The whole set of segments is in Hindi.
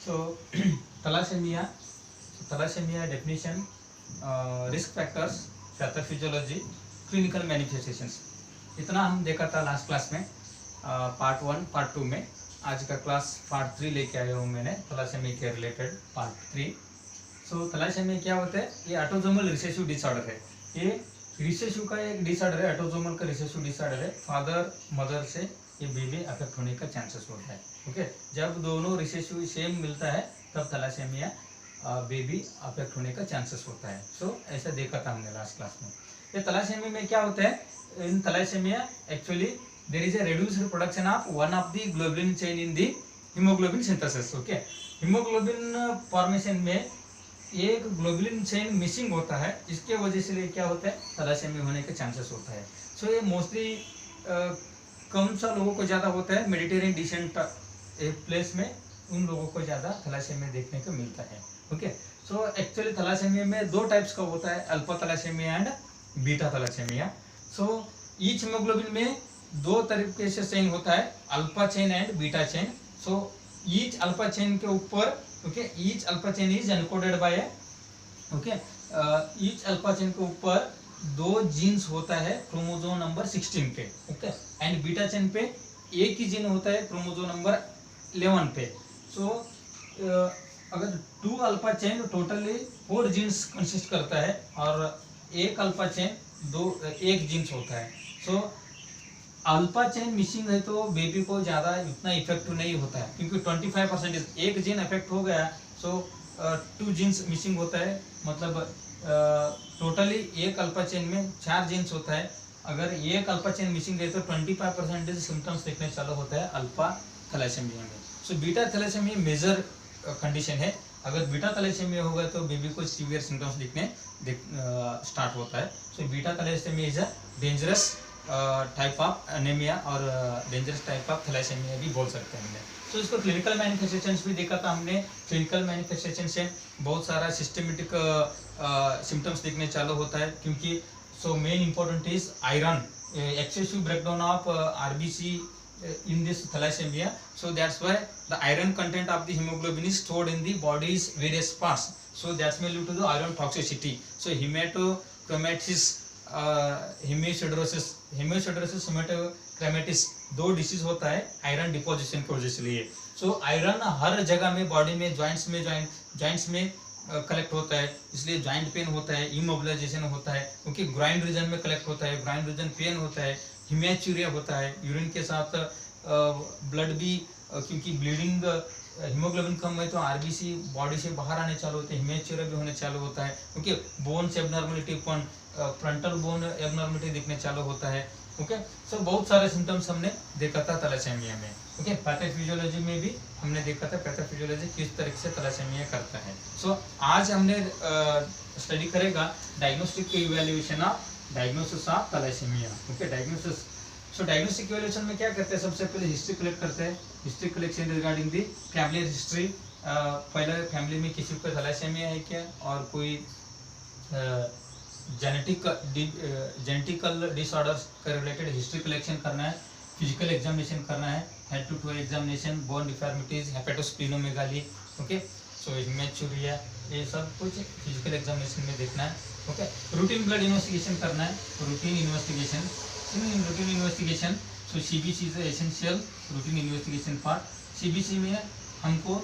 So thalassemia, definition, risk factors, pathophysiology, clinical manifestations, इतना हम देखा था लास्ट क्लास में पार्ट 1 पार्ट 2 में। आज का क्लास पार्ट 3 लेके आया हूँ मैंने, थैलेसेमिया के रिलेटेड पार्ट 3। सो थैलेसेमिया क्या होता है? ये ऑटोसोमल रिसेसिव डिसऑर्डर है। ये रिसेसिव का एक डिसऑर्डर है, ऑटोसोमल का रिसेसिव डिसऑर्डर है। फादर मदर से ये बेबी अफेक्ट होने का चांसेस होता है। ओके, जब दोनों रिसेसिव सेम मिलता है तब थैलेसेमिया बेबी अफेक्ट होने का चांसेस होता है। सो ऐसा देखा था हमने लास्ट क्लास में। ये थैलेसेमिया में क्या होता है? In thalassaemia actually there is a reduced production of one of the globulin chain in the hemoglobin synthesis. Okay, haemoglobin formation में एक ग्लोबुलिन चेन मिसिंग होता है, इसके वजह से क्या होता है? थैलेसेमिया होने के चांसेस होता है। सो ये मोस्टली कम सा लोगों को ज़्यादा होता है, मेडिटेरियन डिसेंट प्लेस में उन लोगों को ज़्यादा थैलेसेमिया देखने को मिलता है। ओके, सो एक्चुअली थैलेसेमिया में दो टाइप्स का होता है, alpha thalassaemia and beta thalassaemia. So each haemoglobin में दो तरीके से चेन होता है, alpha chain and beta chain. So each alpha chain के ऊपर, okay, each alpha chain is encoded by, okay, each alpha chain के ऊपर दो जीन्स होता है क्रोमोसोम नंबर 16 पे, ओके, एंड बीटा चेन पे एक ही जीन होता है क्रोमोसोम नंबर 11 पे। सो अगर two alpha chain totally 4 genes consist करता है और एक अल्फा चेन एक जीन्स होता है। सो अल्फा चेन मिसिंग है तो बेबी को ज़्यादा इतना इफेक्टिव नहीं होता है, क्योंकि 25% एक जीन अफेक्ट हो गया। सो 2 जीन्स मिसिंग होता है, मतलब टोटली एक अल्फा चेन में 4 जीन्स होता है। अगर एक अल्फा चेन मिसिंग है तो 25% सिम्टम्स देखने चालू होता है अल्फा थैलेसेमिया में। So beta thalassaemia major condition है। अगर बीटा थैलेसेमिया होगा तो बेबी को सीवियर सिम्टम्स दिखने स्टार्ट होता है। So beta thalassaemia is a dangerous type of anaemia और डेंजरस टाइप ऑफ थैलेसेमिया भी बोल सकते हैं हमने। सो इसको क्लिनिकल मैनिफेस्टेशंस भी देखा था हमने। क्लिनिकल मैनिफेस्टेशन से बहुत सारा सिस्टमेटिक सिम्टम्स दिखने चालू होता है, क्योंकि so main important is iron, excessive breakdown of RBC in this thalassemia. So that's why the iron content of the hemoglobin is stored in the body's various parts. So that's may lead to the iron toxicity. So hematochromatis, hemosiderosis, hematochromatis दो डिसीज होता है आयरन डिपोजिशन की वजह से लिए। सो आयरन हर जगह में बॉडी में जॉइंट्स में कलेक्ट होता है, इसलिए जॉइंट पेन होता है, इमोबिलाइजेशन होता है, क्योंकि ग्राइंड रीजन में कलेक्ट होता है, ग्राइंड रीजन पेन होता है, हिमैचुरिया होता है, यूरिन के साथ ब्लड भी, क्योंकि ब्लीडिंग हीमोग्लोबिन कम है तो आरबीसी बॉडी से बाहर आने चालू होते हैं, हिमैचुरिया भी होने चालू होता है, क्योंकि bones abnormality, frontal bone abnormality दिखने चालू होता है। ओके, सो बहुत सारे सिम्टम्स हमने देखा था थैलेसेमिया में। ओके, पैथोफिजियोलॉजी में भी हमने देखा था पैथोफिजियोलॉजी किस तरीके से थैलेसेमिया करता है। सो आज हमने स्टडी करेगा diagnostic evaluation of diagnosis of thalassaemia. Okay, diagnosis. So diagnostic evaluation में क्या करते हैं? सबसे पहले हिस्ट्री कलेक्ट करते हैं। History collection regarding the family history, पहले फैमिली में किसी को थैलेसेमिया है क्या, और कोई जेनेटिकल डिसऑर्डर्स का रिलेटेड हिस्ट्री कलेक्शन करना है, फिजिकल एग्जामिनेशन करना है, head to toe examination, bone deformities, hepatosplenomegaly, okay, so haematuria, ये सब कुछ फिजिकल एग्जामिनेशन में देखना है। ओके, रूटीन ब्लड इन्वेस्टिगेशन करना है, routine investigation. Routine investigation, so CBC is essential routine investigation part. CBC में हमको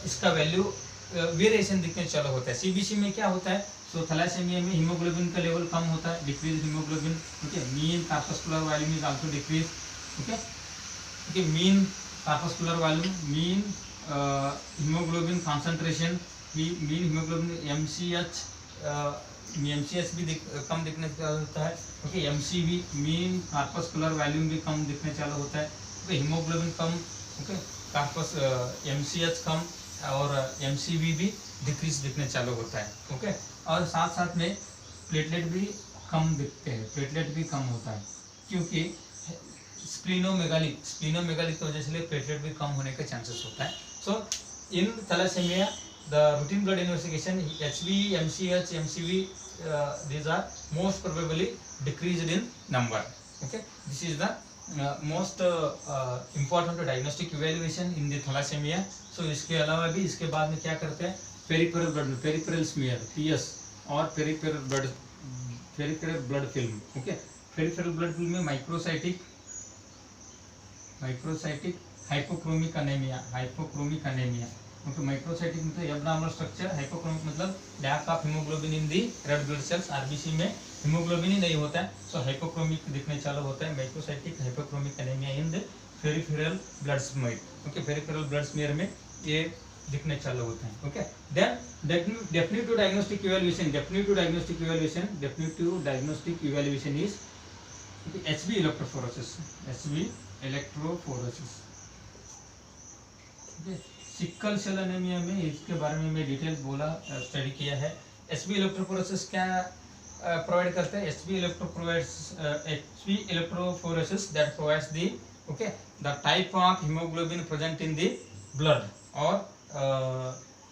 इसका वैल्यू वेरिएशन दिखने चालू होता है। सीबीसी में क्या होता है? सो थैलेसेमिया में हीमोग्लोबिन का लेवल कम होता है, decrease haemoglobin, okay, mean corpuscular volume is also decrease, okay, mean corpuscular volume, mean haemoglobin concentration, mean haemoglobin MCH भी कम दिखने चालू होता है, okay, MCV mean corpuscular volume भी कम दिखने चालू होता है, ओके, हीमोग्लोबिन कम, ओके, कार्पस एमसीएच कम और एमसीवी भी डिक्रीज दिखने चालू होता है। ओके, और साथ साथ में प्लेटलेट भी कम दिखते हैं, प्लेटलेट भी कम होता है, क्योंकि स्प्लीनोमेगाली की वजह से प्लेटलेट भी कम होने के चांसेस होता है। सो इन thalassaemia the routine blood investigation, HB, MCH, MCV, these are most probably decreased in number. Okay, this is the most important diagnostic evaluation in the thalassaemia. So इसके अलावा भी इसके बाद में क्या करते हैं, peripheral blood, peripheral smear PS और peripheral blood film. Okay, peripheral blood film में microcytic hypochromic anaemia. Okay, microcytic मतलब एब्नॉर्मल स्ट्रक्चर, हाइपोक्रोमिक मतलब lack of haemoglobin in the red blood cells. RBC में हीमोग्लोबिन ही नहीं होता है, सो हाइपोक्रोमिक दिखने चालू होता है। Microcytic hypochromic anaemia in the peripheral blood smear. Okay, peripheral blood smear में ये दिखने चालू होते हैं। Okay, then definitive diagnostic evaluation is HB electrophoresis। Sickle cell anaemia में इसके बारे में मैं डिटेल बोला, स्टडी किया है। एचबी इलेक्ट्रोफोरेसिस क्या प्रोवाइड करते हैं? HB electrophoresis that provides the okay the type of haemoglobin present in the blood और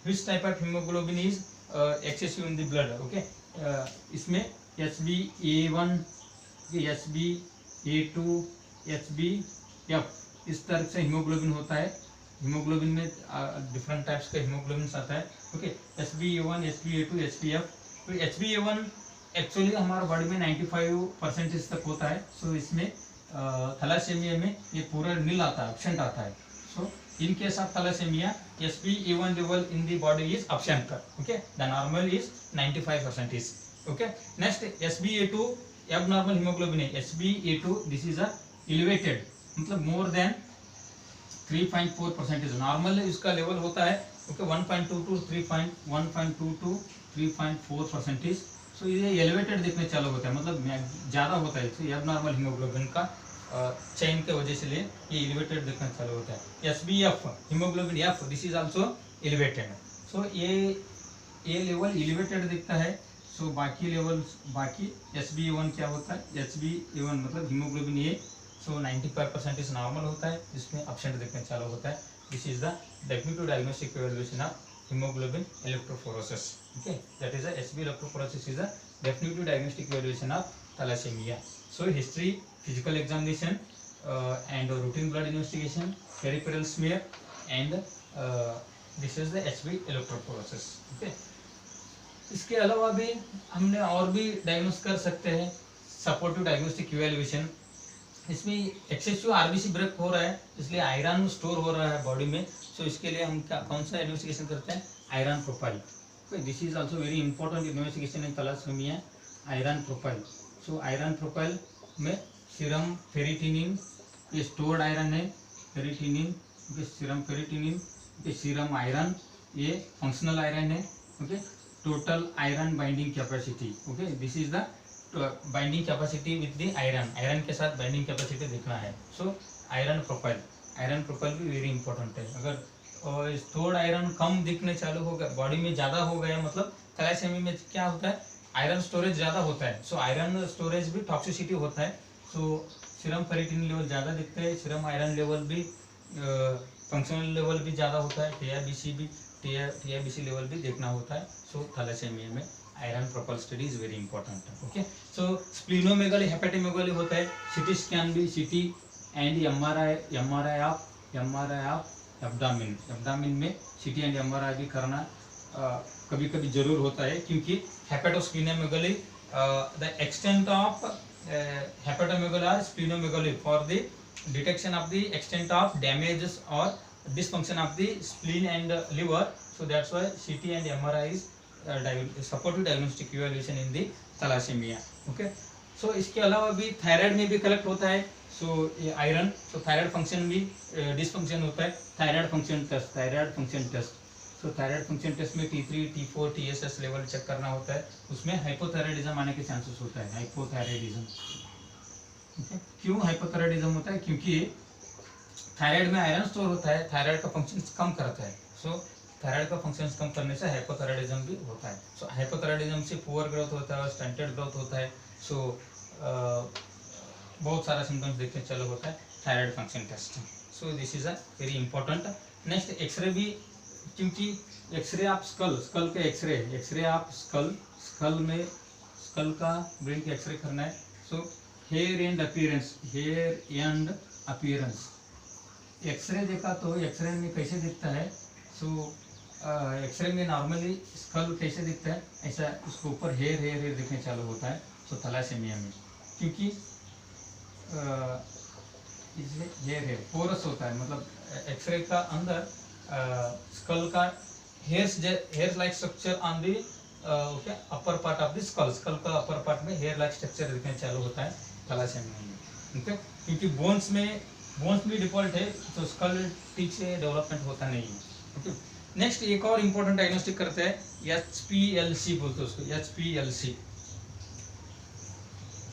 which type of hemoglobin is excessive in the blood। Okay, इसमें HbA1, HbA2, HbF इस तरह से हीमोग्लोबिन होता है। हीमोग्लोबिन में डिफरेंट टाइप्स का हीमोग्लोबिन आता है। Okay, HbA1, HbA2, HbF। तो HbA1 एक्चुअली हमारे बॉडी में 95% तक होता है। सो इसमें थैलासेमिया में ये पूरा नील आता है, एब्सेंट आता है। सो in case of thalassemia, HbA1 level in the body is absent। Okay, the normal is 95%। Okay, next HbA2 abnormal hemoglobin है। HbA2 this is a elevated, मतलब more than 3.4%। नॉर्मल इसका लेवल होता है ओके 1.22 3.4%। सो ये एलिवेटेड दिखने चालू होता है, मतलब ज़्यादा होता है। ये एबनॉर्मल हीमोग्लोबिन का चेन के वजह से लिए ये एलिवेटेड दिखना चालू होता है। HbF haemoglobin F this is also elevated. So ये लेवल एलिवेटेड दिखता है। सो बाकी लेवल बाकी HbA1 क्या होता है? HbA1 मतलब हीमोग्लोबिन A, सो 95% नॉर्मल होता है, जिसमें एब्सेंट दिखने चालू होता है। This is the definitive diagnostic evaluation of hemoglobin electrophoresis। Okay, that is a HB electrophoresis is a definitive diagnostic evaluation of thalassemia। So history, physical examination and routine blood investigation, peripheral smear and this is the HB electrophoresis। Okay, इसके अलावा भी हमने और भी डायग्नोस कर सकते हैं सपोर्टिव डायग्नोस्टिक इवैल्यूएशन। इसमें एक्सेसिव आरबीसी ब्रेक हो रहा है, इसलिए आयरन स्टोर हो रहा है बॉडी में। सो इसके लिए हम कौन सा इन्वेस्टिगेशन करते हैं? Iron profile. This is also very important investigation in thalassaemia, iron profile. So iron profile में सीरम फेरिटिनिन, ये स्टोर्ड आयरन है, ferritin, serum ferritin, serum iron, ये फंक्शनल आयरन है। Okay, total iron binding capacity. Okay, this is the binding capacity with the iron के साथ बाइंडिंग कैपेसिटी देखना है। सो आयरन प्रोफाइल भी वेरी इंपॉर्टेंट है। अगर स्टोर्ड आयरन कम दिखने चालू हो गया, बॉडी में ज़्यादा हो गया, मतलब थैलासेमिया में क्या होता है? आयरन स्टोरेज ज़्यादा होता है। सो आयरन स्टोरेज भी टॉक्सिसिटी होता है। सो सीरम फेरिटिन लेवल ज़्यादा दिखते हैं, सीरम आयरन लेवल भी, फंक्शनल लेवल भी ज़्यादा होता है, टीआईबीसी लेवल भी देखना होता है। सो थैलासेमिया में iron profile study is very important. Okay, so splenomegaly, hepatomegaly होता है, सिटी स्कैन भी, CT and MRI of abdomen में सिटी एंड एमआरआई भी करना कभी कभी जरूर होता है, क्योंकि hepatosplenomegaly the extent of hepatomegaly और splenomegaly for the detection of the extent of damages और dysfunction of the spleen and liver. So that's why CT and MRI is supportive diagnostic evaluation in the thalassaemia. Okay, सो इसके अलावा भी थायराइड में भी कलेक्ट होता है। सो ये आयरन, सो थायराइड फंक्शन भी डिसफंक्शन होता है। Thyroid function test. So thyroid function test में T3, T4, TSS level check करना होता है। उसमें हाइपोथायराइडिज्म आने के चांसेस होता है। हाइपोथायराइडिज्म, क्यों हाइपोथायराइडिज्म होता है? क्योंकि थायराइड में आयरन स्टोर होता है, थायराइड का फंक्शन कम करता है। सो थायराइड का फंक्शन कम करने से हाइपोथायराइडिज्म भी होता है। सो हाइपोथायराइडिज्म से पुअर ग्रोथ होता है और स्टंटेड ग्रोथ होता है। सो बहुत सारा सिम्टम्स देखने चलो होता है thyroid function test. So this is a very important. Next X-ray भी, क्योंकि एक्सरे ऑफ स्कल के एक्सरे ऑफ स्कल में स्कल का ब्रेन का एक्सरे करना है। So hair and appearance. X-ray देखा तो एक्सरे में कैसे दिखता है, सो एक्सरे में नॉर्मली स्कल कैसे दिखता है, ऐसा उसके ऊपर हेयर दिखने चालू होता है। सो थैलासेमिया में क्योंकि इसलिए हेयर पोरस होता है, मतलब एक्सरे का अंदर स्कल का hair like structure on the upper part of the skull का अपर पार्ट में हेयर लाइक स्ट्रक्चर दिखने चालू होता है थैलासेमिया में। ओके, क्योंकि बोन्स भी डिफॉल्ट है, तो स्कल ठीक से डेवलपमेंट होता नहीं है। ओके, नेक्स्ट एक और इम्पोर्टेंट डायग्नोस्टिक करते हैं HPLC बोलते हैं उसको, HPLC।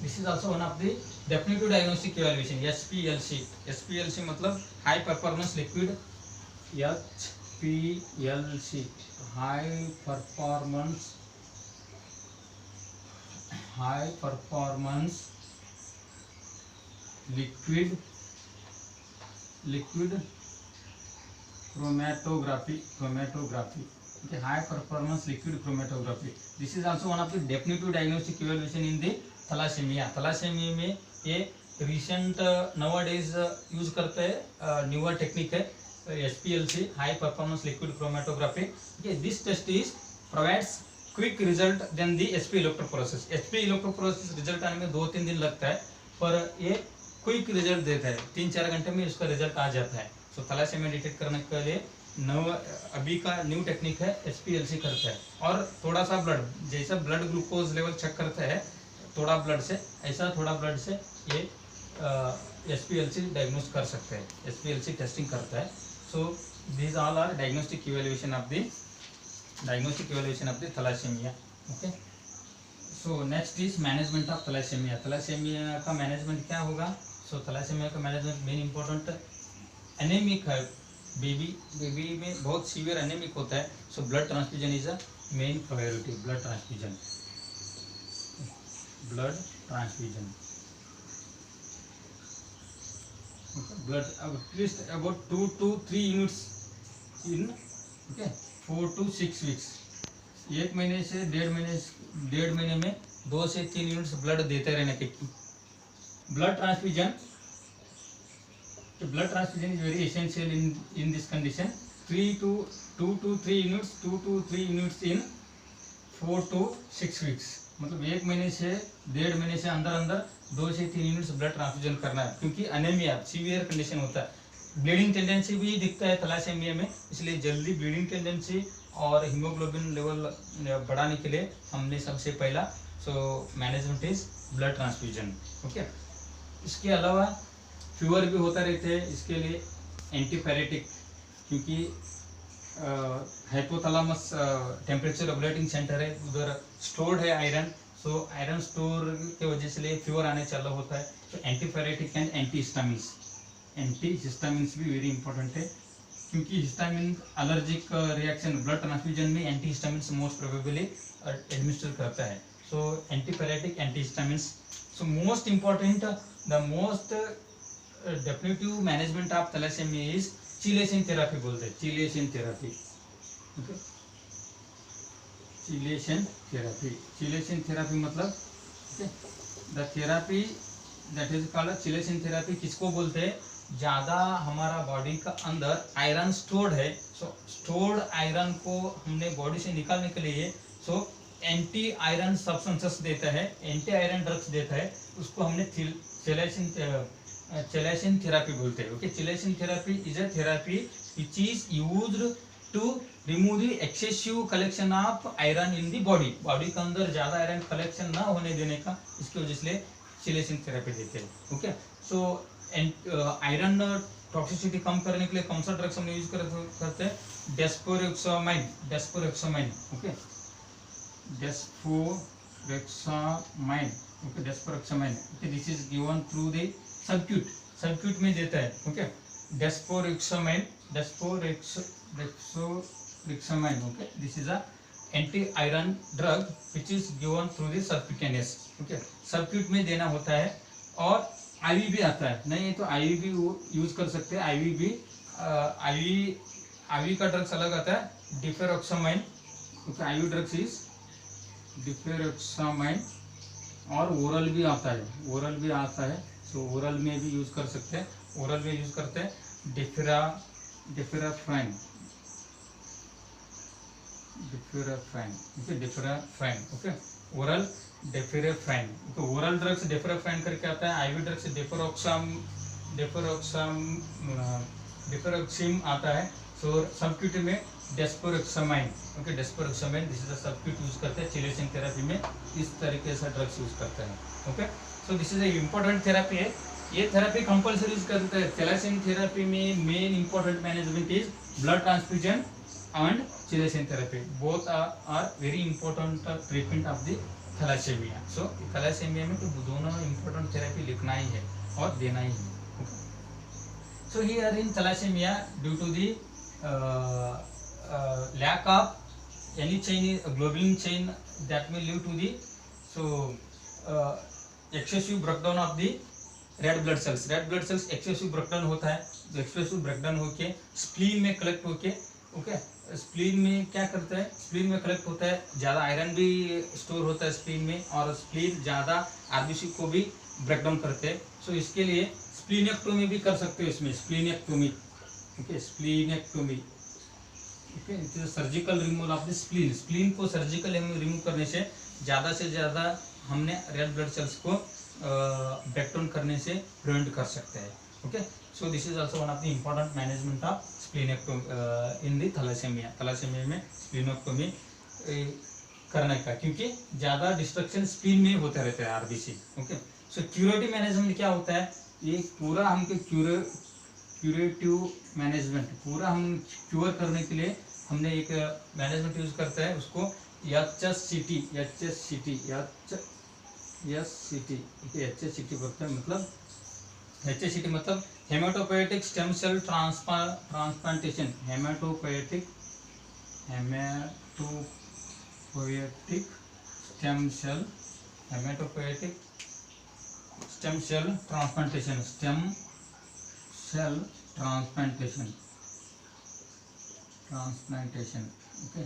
This is also one of the definitive diagnostic evaluation. HPLC मतलब high performance liquid, HPLC high performance liquid chromatography, okay, high performance liquid chromatography. This is also one of the definitive diagnostic evaluation in the thalassemia में ये recent nowadays यूज करते हैं, newer technique है HPLC high performance liquid chromatography. Okay, this test is provides quick result than the HP electrophoresis. HP electrophoresis result आने में 2-3 दिन लगता है, पर ये क्विक रिजल्ट देता है, 3-4 घंटे में उसका रिजल्ट आ जाता है। तो थैलासेमिया डिटेक्ट करने के लिए अभी का न्यू टेक्निक है HPLC करता है। और थोड़ा सा ब्लड, जैसा ब्लड ग्लूकोज लेवल चेक करता है थोड़ा ब्लड से ये HPLC डायग्नोस कर सकते हैं, HPLC टेस्टिंग करता है। So these all are diagnostic evaluation of the thalassaemia. Okay, so next is management of thalassaemia. Thalassaemia का मैनेजमेंट क्या होगा? सो थैलासेमिया का मैनेजमेंट मेन इंपॉर्टेंट एनेमिक है, बेबी में बहुत सीवियर एनेमिक होता है। So blood transfusion is a main priority. Blood transfusion blood at least about 2 to 3 units in 4 to 6 weeks. 1 महीने से 1.5 महीने में 2 से 3 यूनिट्स ब्लड देते रहने के। Blood transfusion is very essential in this condition. 2 to 3 units in 4 to 6 weeks, मतलब 1 महीने से 1.5 महीने से अंदर 2 से 3 यूनिट्स ब्लड ट्रांसफ्यूजन करना है, क्योंकि अनेमिया सीवियर कंडीशन होता है। ब्लीडिंग टेंडेंसी भी दिखता है थैलासेमिया में, इसलिए जल्दी ब्लीडिंग टेंडेंसी और हीमोग्लोबिन लेवल बढ़ाने के लिए हमने सबसे पहला management is blood transfusion. Okay, इसके अलावा फीवर भी होता रहते हैं, इसके लिए एंटीपायरेटिक, क्योंकि हाइपोथैलेमस टेम्परेचर रेगुलेटिंग सेंटर है, उधर स्टोर्ड है आयरन। सो आयरन स्टोर के वजह से फीवर आने चालू होता है। तो एंटीपायरेटिक एंड एंटीहिस्टामिन्स भी वेरी इंपॉर्टेंट है, क्योंकि histamine allergic reaction blood transfusion में एंटीहिस्टामिन्स मोस्ट प्रोबेबली एडमिनिस्टर करता है। So antipyretic, antihistamines. So most important, the most definitive management of thalassaemia is chelation therapy बोलते हैं। Chelation therapy, okay, chelation therapy मतलब the therapy that is called chelation therapy. किसको बोलते हैं? ज़्यादा हमारा बॉडी का अंदर आयरन स्टोर्ड है, सो स्टोर्ड आयरन को हमने बॉडी से निकालने के लिए एंटी आयरन सब्सटेंसेस देता है, एंटी आयरन ड्रग्स देता है, उसको हमने चिलेशन थेरापी बोलते हैं। Okay, chelation therapy is a therapy which is used to remove the excessive collection of iron in the body. Body के अंदर ज़्यादा आयरन कलेक्शन ना होने देने का, इसकी वजह से चिलेशन थेरापी देते हैं। ओके, सो आयरन टॉक्सिसिटी कम करने के लिए कौन सा ड्रग्स हम यूज करते हैं? Desferrioxamine. Okay, desferrioxamine. Okay, this is given through the subcut में देता है। Okay, desferrioxamine. Okay, this is a anti iron drug which is given through the subcutaneous. Okay, subcut में देना होता है। और आईवी भी आता है, नहीं तो आईवी भी यूज कर सकते हैं। आईवी का ड्रग्स अलग आता है, deferoxamine. Okay, IV drugs is deferoxamine और ओरल भी आता है, ओरल भी आता है। सो ओरल में भी यूज कर सकते हैं, ओरल में यूज करते हैं डिफेराफाइन, डिफेराफाइन ओके, ओरल डिफेराफाइन। तो ओरल ड्रग्स डिफेराफाइन करके आता है, आईवी ड्रग्स डिफेरोक्सिम आता है। सो सबक्यूट में desferrioxamine, okay, desferrioxamine this is the subcut use करते हैं चिलेशन थेरेपी में, इस तरीके से ड्रग्स यूज करते हैं। Okay, so this is a important therapy है, ये थेरेपी कंपल्सरी यूज करते हैं। थैलेसीमिया थेरेपी में main important management is blood transfusion and chelation therapy, both are very important treatment of the thalassaemia. So thalassaemia में तो दोनों इंपॉर्टेंट थेरेपी लिखना ही है और देना ही है। So here in thalassemia, due to the lack of any chain, globulin chain that may lead to the excessive breakdown of the red blood cells. red blood cells excessive breakdown होता है, excessive breakdown होके स्प्लीन में कलेक्ट होके, ओके, स्प्लीन में क्या करता है, स्प्लीन में कलेक्ट होता है, ज़्यादा आयरन भी स्टोर होता है स्प्लीन में, और स्प्लीन ज़्यादा आरबीसी को भी ब्रेकडाउन करते हैं। सो इसके लिए स्प्लीनेक्टोमी भी कर सकते हो इसमें, splenectomy, okay, splenectomy, okay, it is surgical removal of the spleen. Spleen को सर्जिकल रिमूव करने से ज़्यादा हमने रेड ब्लड सेल्स को ब्रेकडाउन करने से प्रिवेंट कर सकते हैं। Okay, so this is also one of the important management of splenectomy in the thalassaemia. Thalassaemia में स्प्लीनेक्टोमी करने का, क्योंकि ज़्यादा डिस्ट्रक्शन स्प्लीन में होते रहते हैं आरबीसी। ओके, सो क्यूरेटिव मैनेजमेंट क्या होता है, ये पूरा हमके क्यूरेटिव मैनेजमेंट, पूरा हम क्योर करने के लिए हमने एक मैनेजमेंट यूज करते हैं, उसको एचएससीटी बोलते हैं। मतलब एचएससीटी मतलब haematopoietic stem cell transplantation, haematopoietic stem cell transplantation, okay.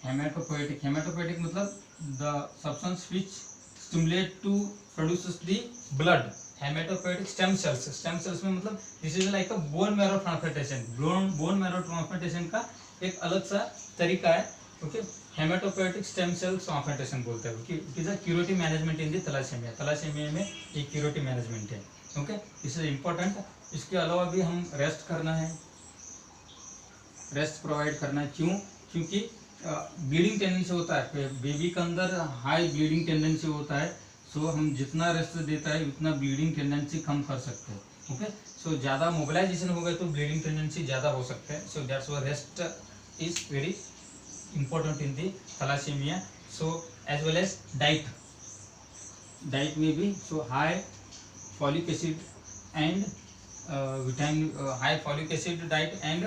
Haematopoietic मतलब the substance which stimulate to produces the blood. Haematopoietic stem cells में मतलब this is like a bone marrow transplantation. Bone marrow transplantation का एक अलग सा तरीका है, ओके। हेमाटोपोएटिक स्टेम सेल ट्रांसप्लांटेशन बोलते हैं, it is a curative management in the thalassaemia. Thalassaemia में एक क्यूरेटिव मैनेजमेंट है, ओके, दिस इज इम्पोर्टेंट। इसके अलावा भी हम रेस्ट करना है, रेस्ट प्रोवाइड करना है। क्यों? क्योंकि ब्लीडिंग टेंडेंसी होता है बेबी के अंदर, हाई ब्लीडिंग टेंडेंसी होता है। सो हम जितना रेस्ट देता है उतना ब्लीडिंग टेंडेंसी कम कर सकते हैं, ओके। सो ज़्यादा मोबिलाइजेशन हो गए तो ब्लीडिंग टेंडेंसी ज़्यादा हो सकते हैं। सो that's why rest is very important in the thalassemia. So as well as diet में भी so high folic acid and high folic acid diet and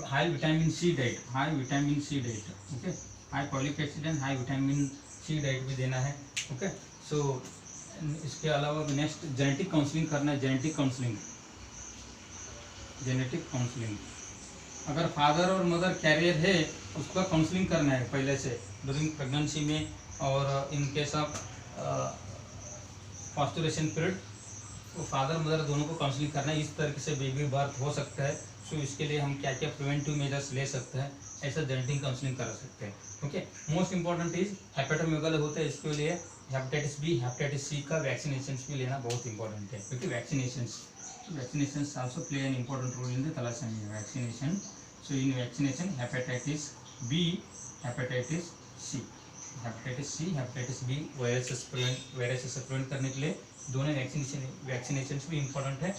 high vitamin C diet, okay, high folic acid and high vitamin C diet भी देना है, okay। So इसके अलावा नेक्स्ट जेनेटिक काउंसलिंग करना है। जेनेटिक काउंसलिंग अगर फादर और मदर कैरियर है उसका काउंसलिंग करना है पहले से ड्यूरिंग प्रेगनेंसी में, और इन केस ऑफ पास्चुरेशन पीरियड तो फादर मदर दोनों को काउंसलिंग करना है। इस तरीके से बेबी बर्थ हो सकता है। सो इसके लिए हम क्या क्या प्रिवेंटिव मेजर्स ले सकते हैं, ऐसा जेनेटिक काउंसलिंग कर सकते हैं, okay. Most important is hepatomegaly होता है, इसके लिए हेपेटाइटिस बी, हेपेटाइटिस सी का वैक्सीनेशन भी लेना बहुत इंपॉर्टेंट है, क्योंकि vaccinations also play an important role in the thalassemia vaccination. So in vaccination hepatitis B, hepatitis C, hepatitis B virus prevent करने के लिए दोनों वैक्सीनेशंस भी इम्पोर्टेंट है।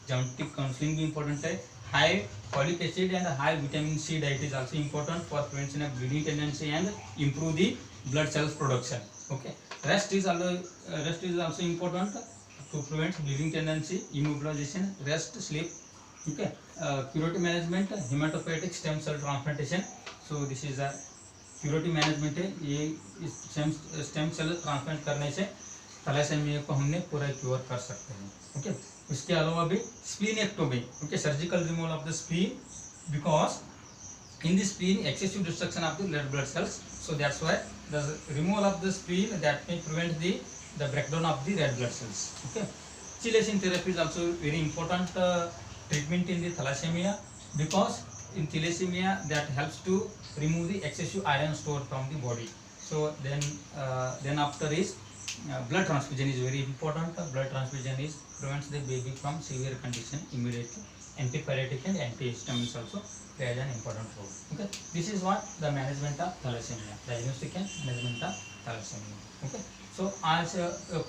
जेनेटिक काउंसलिंग भी इम्पोर्टेंट है। High folic acid and high vitamin C diet is also important for prevention of bleeding tendency and improve the blood cells production, okay। Rest is also important to prevent bleeding tendency, immobilization, rest, sleep, okay। Curative management, hematopoietic stem cell transplantation, so this is a curative management है। ये स्टेम सेल ट्रांसप्लांट करने से थैलेसीमिया को हमने पूरा क्योर कर सकते हैं, ओके। इसके अलावा भी splenectomy, okay, surgical removal of the spleen, because in the spleen excessive destruction of the red blood cells, so that's why the removal of the spleen that may prevent the breakdown of the red blood cells. Okay, chelation therapy is also very important treatment in the thalassemia, because in thalassemia that helps to remove the excessive iron stored from the body. So then after is blood transfusion is very important. Blood transfusion is prevents the baby from severe condition immediately. Antipyretic and antihistamines also play an important role. Okay, this is what the management of thalassemia, diagnostic and management of thalassemia. Okay, so आज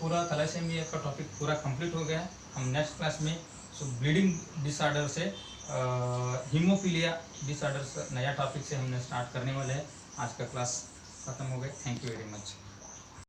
पूरा thalassemia का टॉपिक पूरा कंप्लीट हो गया. हम नेक्स्ट क्लास में ब्लीडिंग डिसऑर्डर से हीमोफीलिया डिसऑर्डर नया टॉपिक से हमने स्टार्ट करने वाले हैं. आज का क्लास खत्म हो गया. Thank you very much.